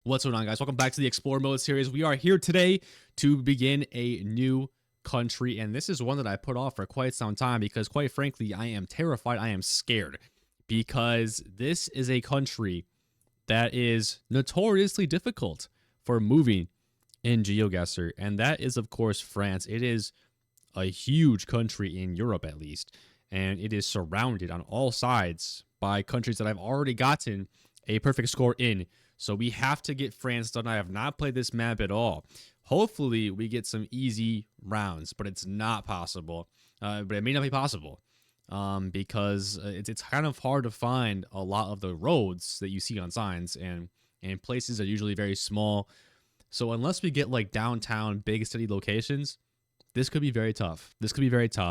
What's going on, guys? Welcome back to the Explore Mode series. We are here today to begin a new country, and this is one that I put off for quite some time because, quite frankly, I am terrified. I am scared because this is a country that is notoriously difficult for moving in GeoGuessr, and that is, of course, France. It is a huge country in Europe, at least, and it is surrounded on all sides by countries that I've already gotten a perfect score in. So we have to get France done. I have not played this map at all. Hopefully we get some easy rounds, but it's not possible. But it may not be possible because it's kind of hard to find a lot of the roads that you see on signs, and places are usually very small. So unless we get like downtown big city locations, this could be very tough.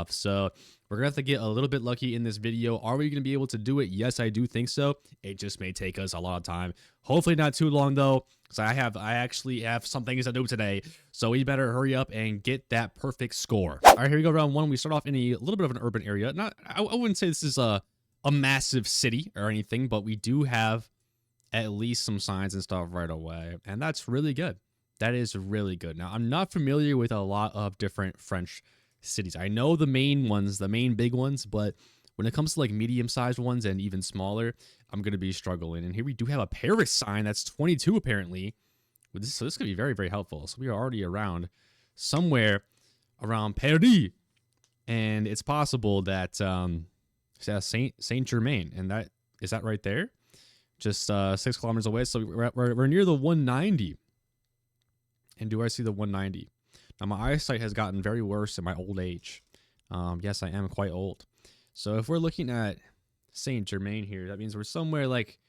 So we're going to have to get a little bit lucky in this video. Are we going to be able to do it? Yes, I do think so. It just may take us a lot of time. Hopefully not too long, though, because I actually have some things to do today. So we better hurry up and get that perfect score. All right, here we go. Round one. We start off in a little bit of an urban area. I wouldn't say this is a massive city or anything, but we do have at least some signs and stuff right away. And that's really good. That is really good. Now, I'm not familiar with a lot of different French cities. I know the main ones, the main big ones, but when it comes to like medium-sized ones and even smaller, I'm going to be struggling. And here we do have a Paris sign. That's 22 apparently. So this could be very, very helpful. So we are already around somewhere around Paris. And it's possible that Saint-Germain. And that is that right there? Just 6 kilometers away. So we're near the 190. And do I see the 190? Now, my eyesight has gotten very worse in my old age. Yes, I am quite old. So if we're looking at Saint-Germain here, that means we're somewhere like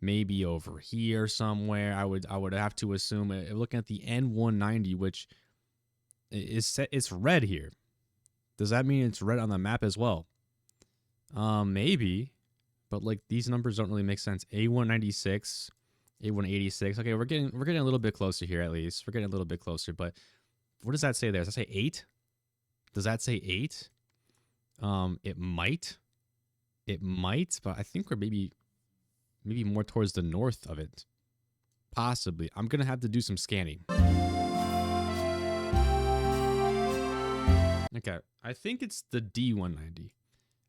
maybe over here somewhere. I would have to assume, looking at the N190, which is set, it's red here. Does that mean it's red on the map as well? Maybe, but like these numbers don't really make sense. A196. A186. Okay, we're getting a little bit closer here at least. We're getting a little bit closer, but what does that say there? Does that say 8? Does that say 8? It might, but I think we're maybe more towards the north of it. Possibly. I'm gonna have to do some scanning. Okay, I think it's the D190.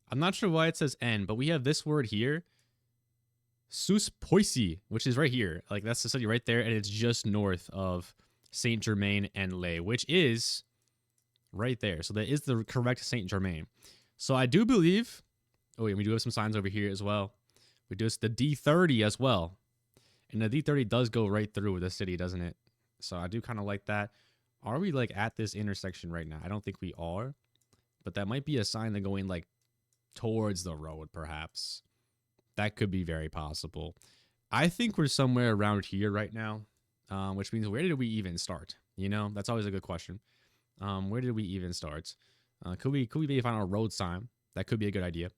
I'm not sure why it says N, but we have this word here. Sus-Poissy, which is right here. Like, that's the city right there, and it's just north of Saint-Germain-en-Laye, which is right there. So that is the correct Saint-Germain. So I do believe... Oh, wait, we do have some signs over here as well. We do the D30 as well. And the D30 does go right through the city, doesn't it? So I do kind of like that. Are we, like, at this intersection right now? I don't think we are. But that might be a sign that going, like, towards the road, perhaps. That could be very possible. I think we're somewhere around here right now, which means where did we even start? You know, that's always a good question. Where did we even start? Could we maybe find a road sign? That could be a good idea.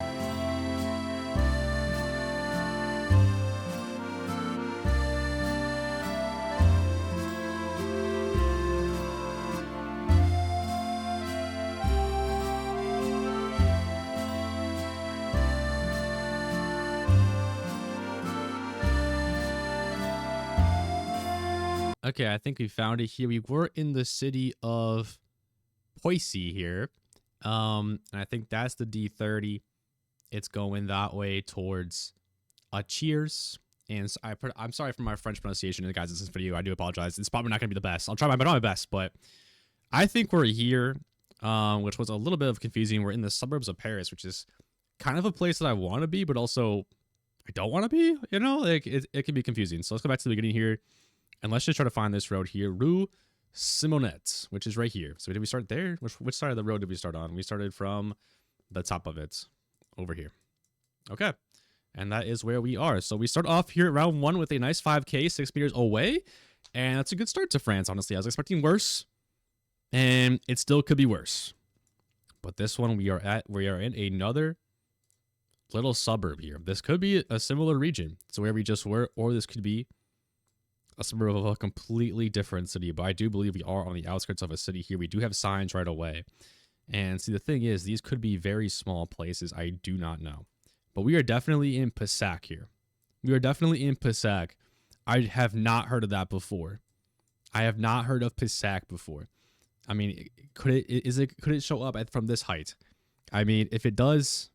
Okay, I think we found it here. We were in the city of Poissy here. And I think that's the D30. It's going that way towards Cheers. And so I'm sorry for my French pronunciation, guys. This is for you. I do apologize. It's probably not going to be the best. I'll try my best, but I think we're here, which was a little bit of confusing. We're in the suburbs of Paris, which is kind of a place that I want to be, but also I don't want to be. You know, like it can be confusing. So let's go back to the beginning here. And let's just try to find this road here, Rue Simonette, which is right here. So did we start there? Which side of the road did we start on? We started from the top of it, over here. Okay, and that is where we are. So we start off here at round 1 with a nice 5K, 6 meters away. And that's a good start to France, honestly. I was expecting worse, and it still could be worse. But this one, we are in another little suburb here. This could be a similar region to where we just were, or this could be a suburb of a completely different city, but I do believe we are on the outskirts of a city here. We do have signs right away. And see, the thing is, these could be very small places. I do not know. But we are definitely in Passac here. We are definitely in Passac. I have not heard of that before. I have not heard of Pissac before. I mean, could it show up from this height? I mean, if it does,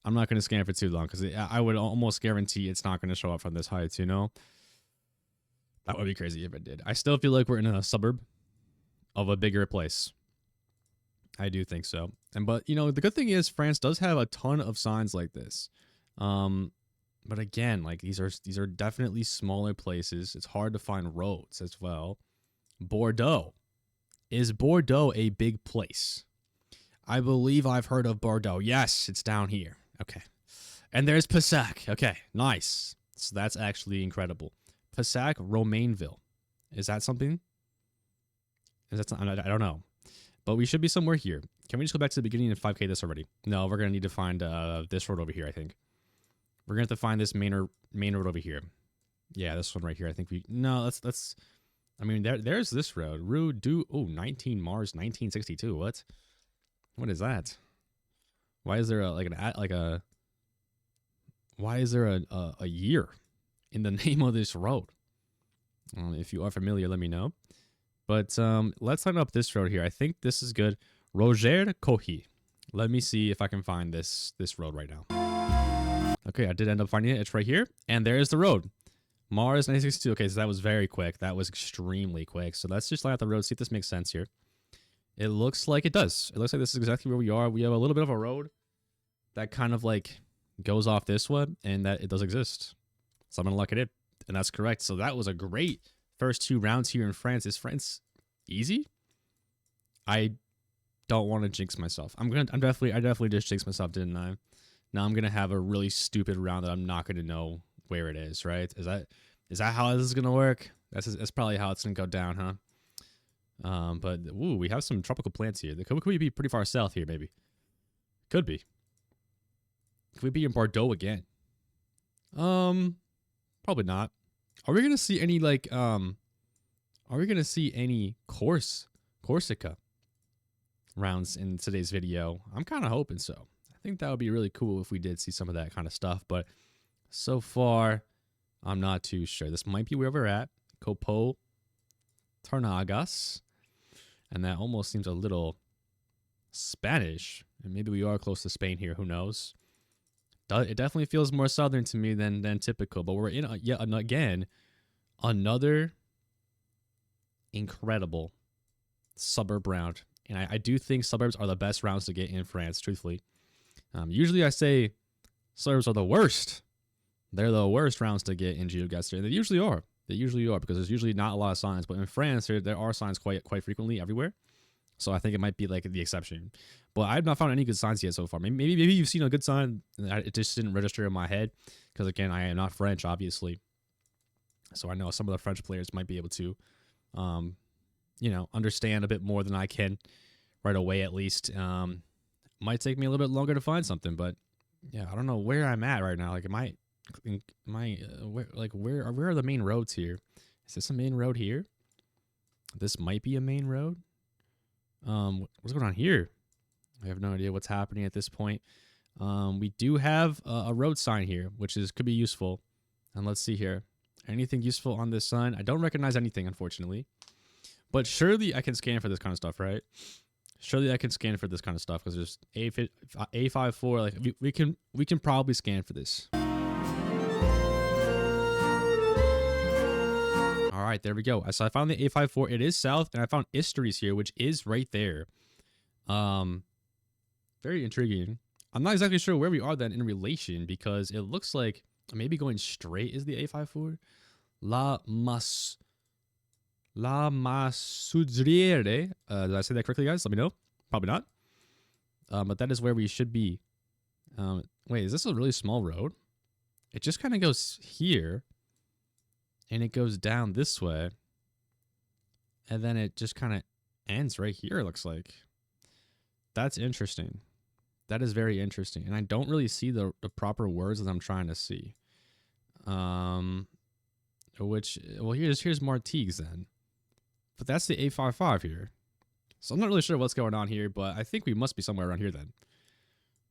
I'm not going to scan for too long because I would almost guarantee it's not going to show up from this height, you know? That would be crazy if it did. I still feel like we're in a suburb of a bigger place. I do think so. But you know, the good thing is France does have a ton of signs like this. But again, like these are definitely smaller places. It's hard to find roads as well. Bordeaux. Is Bordeaux a big place? I believe I've heard of Bordeaux. Yes, it's down here. Okay. And there's Pissac. Okay, nice. So that's actually incredible. Pissac, Romainville. Is that something? Is that something? I don't know. But we should be somewhere here. Can we just go back to the beginning and 5K this already? No, we're going to need to find this road over here, I think. We're going to have to find this main road over here. Yeah, this one right here. I think we... No, let's... I mean, there's this road. Rue du... Oh, 19 Mars 1962. What? What is that? Why is there why is there a year in the name of this road? If you are familiar, let me know. But let's line up this road here. I think this is good. Roger Cohi. Let me see if I can find this road right now. Okay, I did end up finding it. It's right here. And there's the road. Mars 1962. Okay, so that was very quick. That was extremely quick. So let's just line up the road, see if this makes sense here. It looks like it does. It looks like this is exactly where we are. We have a little bit of a road that kind of like goes off this one, and that it does exist. So I'm going to lock it in. And that's correct. So that was a great first 2 rounds here in France. Is France easy? I don't want to jinx myself. I definitely just jinxed myself, didn't I? Now I'm gonna have a really stupid round that I'm not gonna know where it is, right? Is that how this is gonna work? That's probably how it's gonna go down, huh? But ooh, we have some tropical plants here. Could we be pretty far south here, maybe? Could be. Could we be in Bordeaux again? Probably not. Are we gonna see any like Are we gonna see any Corsica rounds in today's video? I'm kind of hoping so. I think that would be really cool if we did see some of that kind of stuff, but so far, I'm not too sure. This might be where we're at. Copo Tarnagas. And that almost seems a little Spanish. And maybe we are close to Spain here. Who knows? It definitely feels more southern to me than typical, but we're in yet again another incredible suburb round. And I do think suburbs are the best rounds to get in France, truthfully. Usually I say suburbs are the worst. They're the worst rounds to get in GeoGuessr. And they usually are. They usually are because there's usually not a lot of signs. But in France, there are signs quite frequently everywhere. So I think it might be like the exception. But I've not found any good signs yet so far. Maybe you've seen a good sign. It just didn't register in my head. Because again, I am not French, obviously. So I know some of the French players might be able to, understand a bit more than I can right away at least. Might take me a little bit longer to find something, but yeah, I don't know where I'm at right now. Like, where are the main roads here? Is this a main road here? This might be a main road. What's going on here? I have no idea what's happening at this point. We do have a road sign here, which could be useful. And let's see here. Anything useful on this sign? I don't recognize anything, unfortunately. But surely I can scan for this kind of stuff, right? Surely I can scan for this kind of stuff because there's A54. Like we can probably scan for this. All right, there we go. So I found the A54. It is south, and I found Istries here, which is right there. Very intriguing. I'm not exactly sure where we are then in relation because it looks like maybe going straight is the A54. La Masudriere. Did I say that correctly, guys? Let me know. Probably not. But that is where we should be. Wait, is this a really small road? It just kind of goes here. And it goes down this way. And then it just kind of ends right here, it looks like. That's interesting. That is very interesting. And I don't really see the proper words that I'm trying to see. Well, here's Martigues then. But that's the A55 here. So I'm not really sure what's going on here, but I think we must be somewhere around here then.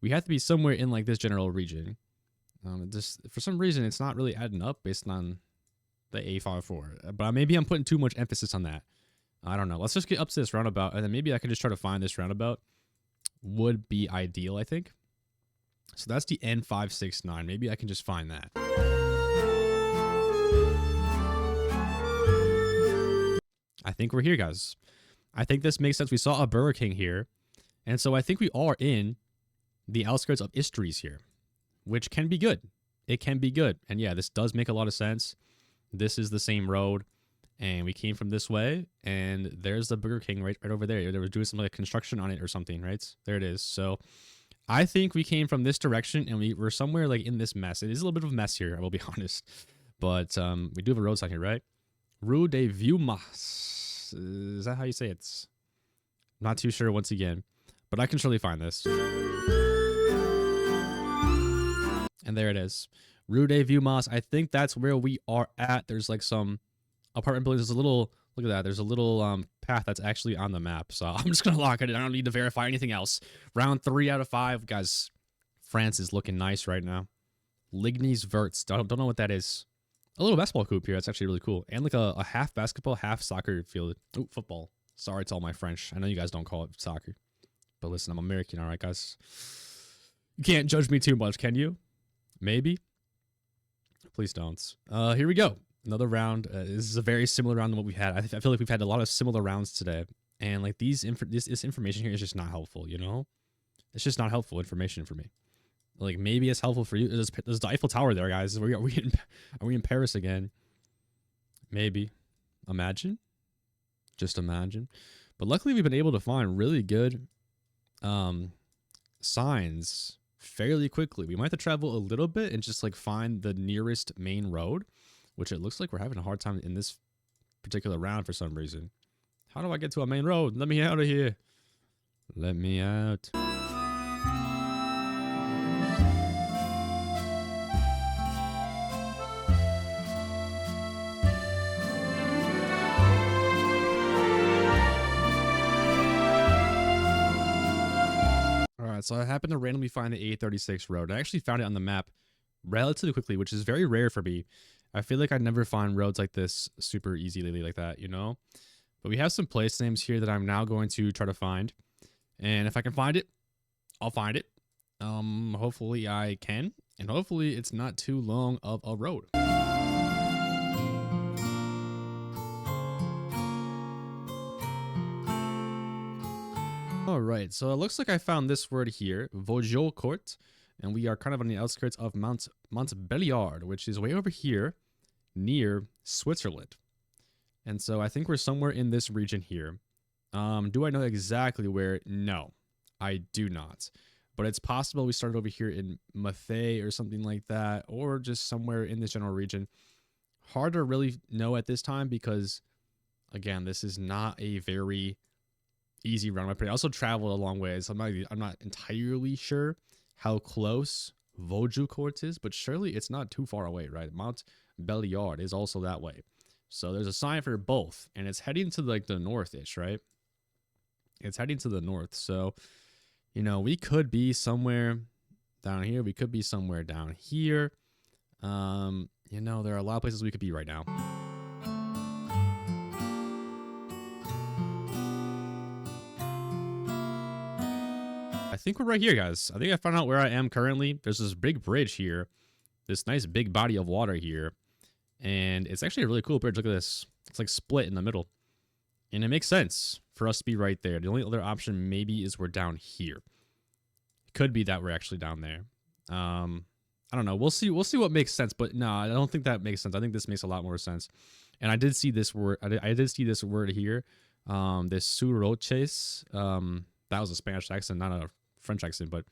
We have to be somewhere in like this general region. Just for some reason, it's not really adding up based on the A54. But maybe I'm putting too much emphasis on that. I don't know. Let's just get up to this roundabout, and then maybe I can just try to find this roundabout. Would be ideal, I think. So that's the N569. Maybe I can just find that. I think we're here, guys. I think this makes sense. We saw a Burger King here. And so I think we are in the outskirts of Istries here, which can be good. It can be good. And yeah, this does make a lot of sense. This is the same road. And we came from this way, and there's the Burger King right over there. They were doing some like construction on it or something, right? There it is. So I think we came from this direction, and we were somewhere like in this mess. It is a little bit of a mess here, I will be honest. But we do have a road sign here, right? Rue de Vieumas. Is that how you say it? Not too sure once again, but I can surely find this. And there it is. Rue de Vieumas. I think that's where we are at. There's like some apartment buildings. There's a little, look at that. There's a little path that's actually on the map. So I'm just going to lock it in. I don't need to verify anything else. Round 3 out of 5. Guys, France is looking nice right now. Ligny's Verts. Don't know what that is. A little basketball coop here. That's actually really cool. And like a half basketball, half soccer field. Ooh, football. Sorry to all my French. I know you guys don't call it soccer. But listen, I'm American, all right, guys? You can't judge me too much, can you? Maybe. Please don't. Here we go. Another round. This is a very similar round than what we've had. I feel like we've had a lot of similar rounds today. And like this information here is just not helpful, you know? It's just not helpful information for me. Like maybe it's helpful for you. There's the Eiffel Tower there, guys. Are we in Paris again? Maybe. Imagine. Just imagine. But luckily we've been able to find really good signs fairly quickly. We might have to travel a little bit and just like find the nearest main road, which it looks like we're having a hard time in this particular round for some reason. How do I get to a main road? Let me out of here. Let me out. So I happened to randomly find the A36 road. I actually found it on the map relatively quickly, which is very rare for me. I feel like I never find roads like this super easily like that, you know? But we have some place names here that I'm now going to try to find. And if I can find it, I'll find it. Hopefully I can. And hopefully it's not too long of a road. All right, so it looks like I found this word here, Vaugeot, and we are kind of on the outskirts of Montbéliard, which is way over here near Switzerland. And so I think we're somewhere in this region here. Do I know exactly where? No, I do not. But it's possible we started over here in Mathé or something like that, or just somewhere in this general region. Hard to really know at this time because, again, this is not a very easy run. I also traveled a long way, so I'm not entirely sure how close Vaugeot is, but surely it's not too far away, right? Montbéliard is also that way. So there's a sign for both, and it's heading to like the north-ish, right? It's heading to the north. So, you know, we could be somewhere down here. We could be somewhere down here. You know, there are a lot of places we could be right now. I think we're right here, guys. I think I found out where I am currently. There's this big bridge here. This nice big body of water here. And it's actually a really cool bridge. Look at this. It's like split in the middle. And it makes sense for us to be right there. The only other option maybe is we're down here. It could be that we're actually down there. I don't know. We'll see what makes sense. But no, I don't think that makes sense. I think this makes a lot more sense. And I did see this word. I did see this word here. This suroches. That was a Spanish accent, not a French accent. But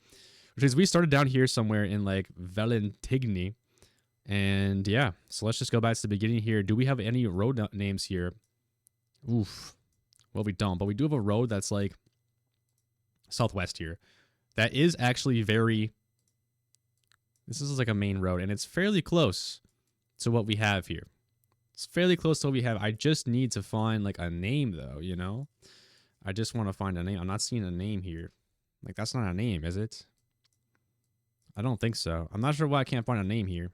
which is we started down here somewhere in like Valentigny. And yeah, so let's just go back to the beginning here. Do we have any road names here? Oof. Well, we don't, but we do have a road that's like southwest here. That is actually very, this is like a main road, and it's fairly close to what we have here. It's fairly close to what we have. I just need to find like a name though, you know? I just want to find a name. I'm not seeing a name here. Like that's not a name, is it? I don't think so. I'm not sure why I can't find a name here.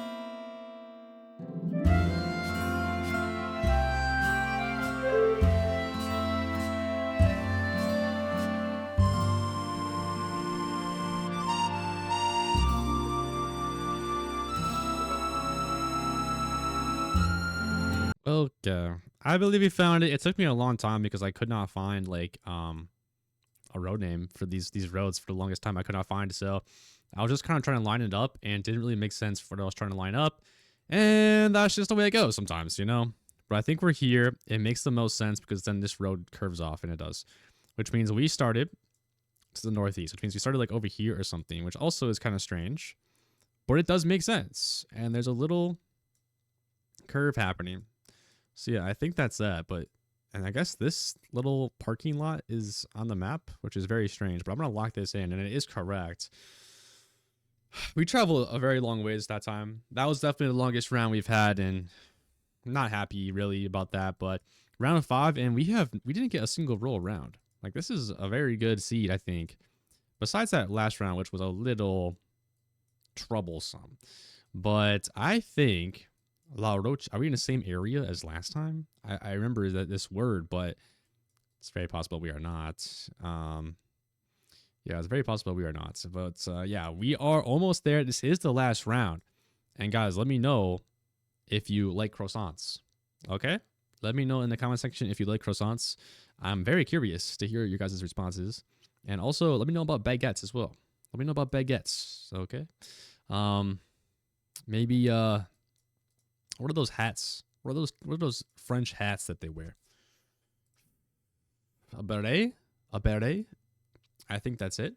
Okay. I believe we found it. It took me a long time because I could not find like a road name for these roads for the longest time. I could not find. So I was just kind of trying to line it up and it didn't really make sense for what I was trying to line up. And that's just the way it goes sometimes, you know? But I think we're here. It makes the most sense because then this road curves off, and it does. Which means we started to the northeast, which means we started like over here or something, which also is kind of strange. But it does make sense. And there's a little curve happening. So yeah, I think that's that. But and I guess this little parking lot is on the map, which is very strange. But I'm gonna lock this in, and it is correct. We traveled a very long ways that time. That was definitely the longest round we've had, and I'm not happy really about that. But round 5, and we didn't get a single roll around. Like, this is a very good seed, I think. Besides that last round, which was a little troublesome. But I think La Roche, are we in the same area as last time? I remember that this word, but it's very possible we are not. Yeah, it's very possible we are not. But yeah, we are almost there. This is the last round. And guys, let me know if you like croissants. Okay? Let me know in the comment section if you like croissants. I'm very curious to hear your guys' responses. And also, let me know about baguettes as well. Let me know about baguettes. Okay? Maybe what are those hats? What are those French hats that they wear? A beret? A beret? I think that's it.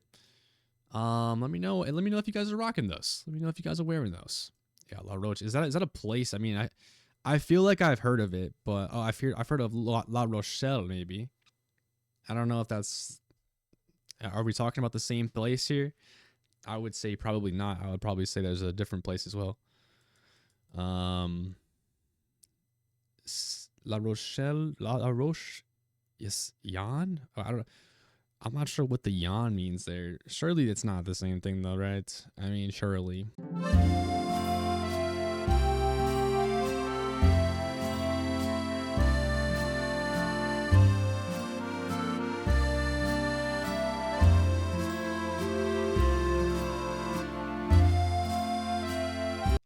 Let me know, and let me know if you guys are rocking those. Let me know if you guys are wearing those. Yeah, La Roche. Is that a place? I mean, I feel like I've heard of it, but I've heard of La Rochelle maybe. I don't know if that's. Are we talking about the same place here? I would say probably not. I would probably say there's a different place as well. La Rochelle, La Roche, yes, Yan. I don't know. I'm not sure what the yawn means there. Surely it's not the same thing though, right? I mean, surely.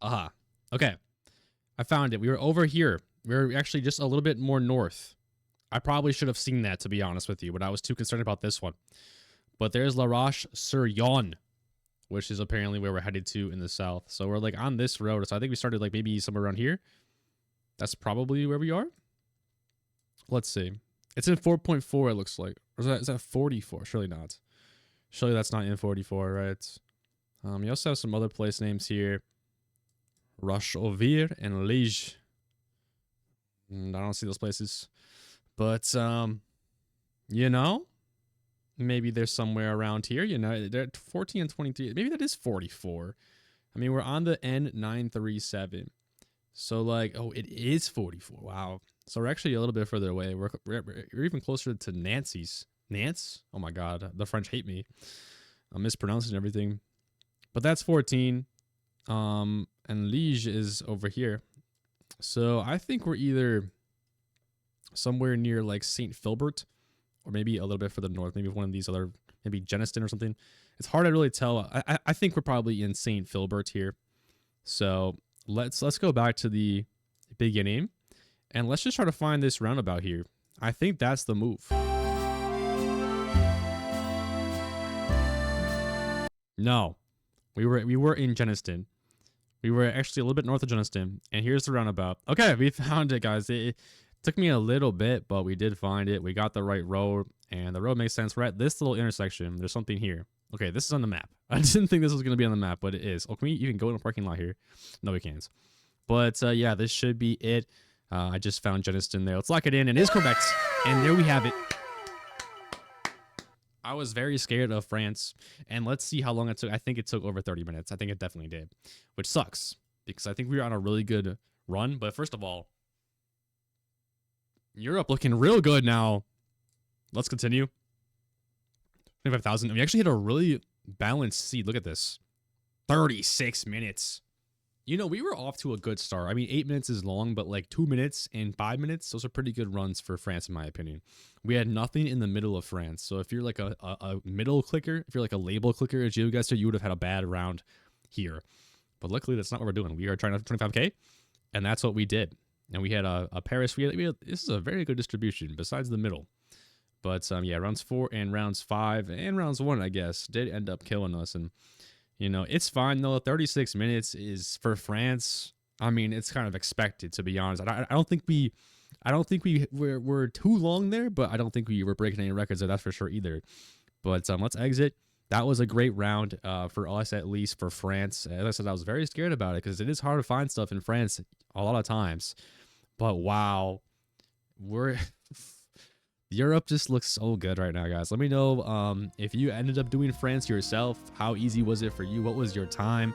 Aha. Okay. I found it. We were over here. We were actually just a little bit more north. I probably should have seen that, to be honest with you, but I was too concerned about this one. But there's La Roche-sur-Yon, which is apparently where we're headed to in the south. So we're like on this road. So I think we started like maybe somewhere around here. That's probably where we are. Let's see. It's in 4.4, it looks like. Or is that 44? Surely not. Surely that's not in 44, right? You also have some other place names here. Roche-au-Vire and Liege. I don't see those places. But, you know, maybe there's somewhere around here, you know, they're at 14 and 23. Maybe that is 44. I mean, we're on the N937. So, like, oh, it is 44. Wow. So we're actually a little bit further away. We're even closer to Nancy's. Nance? Oh, my God. The French hate me. I'm mispronouncing everything. But that's 14. And Liege is over here. So I think we're either somewhere near like St. Philbert, or maybe a little bit further north, maybe one of these other, maybe Geniston or something. It's hard to really tell. I think we're probably in St. Philbert here. So let's go back to the beginning, and let's just try to find this roundabout here. I think that's the move. No, we were in Geniston. We were actually a little bit north of Geniston, and here's the roundabout. Okay, we found it, guys. It took me a little bit, but we did find it. We got the right road, and the road makes sense. We're at this little intersection. There's something here. Okay, this is on the map. I didn't think this was going to be on the map, but it is. Oh, can we even go in a parking lot here? No, we can't. But, yeah, this should be it. I just found Geniston there. Let's lock it in, and it is correct. And there we have it. I was very scared of France, and let's see how long it took. I think it took over 30 minutes. I think it definitely did, which sucks because I think we were on a really good run. But first of all, Europe looking real good now. Let's continue. 25,000. We actually hit a really balanced seed. Look at this. 36 minutes. You know, we were off to a good start. I mean, 8 minutes is long, but like 2 minutes and 5 minutes, those are pretty good runs for France, in my opinion. We had nothing in the middle of France. So if you're like a middle clicker, if you're like a label clicker at GeoGuessr, you would have had a bad round here. But luckily, that's not what we're doing. We are trying to 25K, and that's what we did. And we had a Paris. This is a very good distribution besides the middle. But yeah, rounds 4 and rounds 5 and rounds 1, I guess, did end up killing us. And it's fine though. 36 minutes is for France. I mean, it's kind of expected, to be honest. I don't think we're too long there, but I don't think we were breaking any records, that's for sure either. But let's exit. That was a great round for us, at least for France. As I said, I was very scared about it because it is hard to find stuff in France a lot of times. But wow, Europe just looks so good right now, guys. Let me know if you ended up doing France yourself. How easy was it for you? What was your time?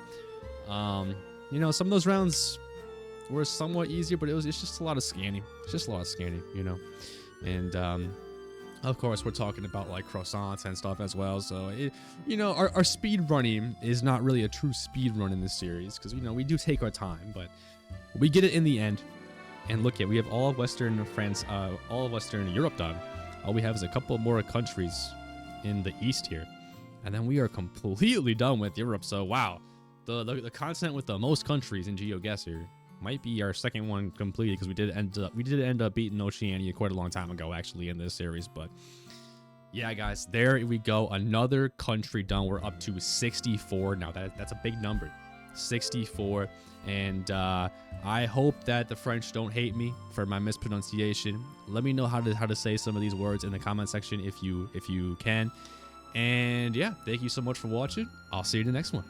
Some of those rounds were somewhat easier, but it's just a lot of scanning. It's just a lot of scanning, And of course, we're talking about like croissants and stuff as well. So, our speed running is not really a true speed run in this series because, we do take our time, but we get it in the end. And look at, we have all of Western France, all of Western Europe done. All we have is a couple more countries in the east here. And then we are completely done with Europe. So, wow, the continent with the most countries in GeoGuessr might be our second one completed because we did end up beating Oceania quite a long time ago, actually, in this series. But yeah, guys, there we go. Another country done. We're up to 64 now. That's a big number. 64. And I hope that the French don't hate me for my mispronunciation. Let me know how to say some of these words in the comment section if you can. And yeah, thank you so much for watching. I'll see you in the next one.